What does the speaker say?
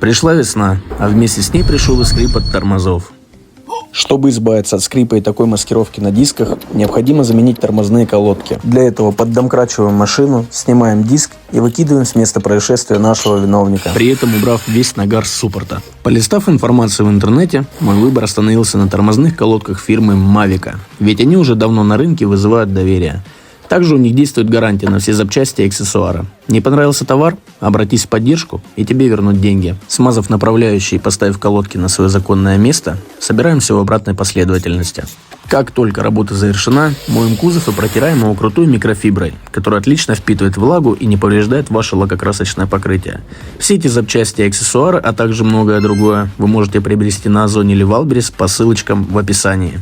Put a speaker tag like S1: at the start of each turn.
S1: Пришла весна, а вместе с ней пришел и скрип от тормозов.
S2: Чтобы избавиться от скрипа и такой маскировки на дисках, необходимо заменить тормозные колодки. Для этого поддомкрачиваем машину, снимаем диск и выкидываем с места происшествия нашего виновника.
S1: При этом убрав весь нагар с суппорта. Полистав информацию в интернете, мой выбор остановился на тормозных колодках фирмы Mavica, ведь они уже давно на рынке вызывают доверие. Также у них действует гарантия на все запчасти и аксессуары. Не понравился товар? Обратись в поддержку, и тебе вернут деньги. Смазав направляющие и поставив колодки на свое законное место, собираем все в обратной последовательности. Как только работа завершена, моем кузов и протираем его крутой микрофиброй, которая отлично впитывает влагу и не повреждает ваше лакокрасочное покрытие. Все эти запчасти и аксессуары, а также многое другое, вы можете приобрести на Озоне или Валберес по ссылочкам в описании.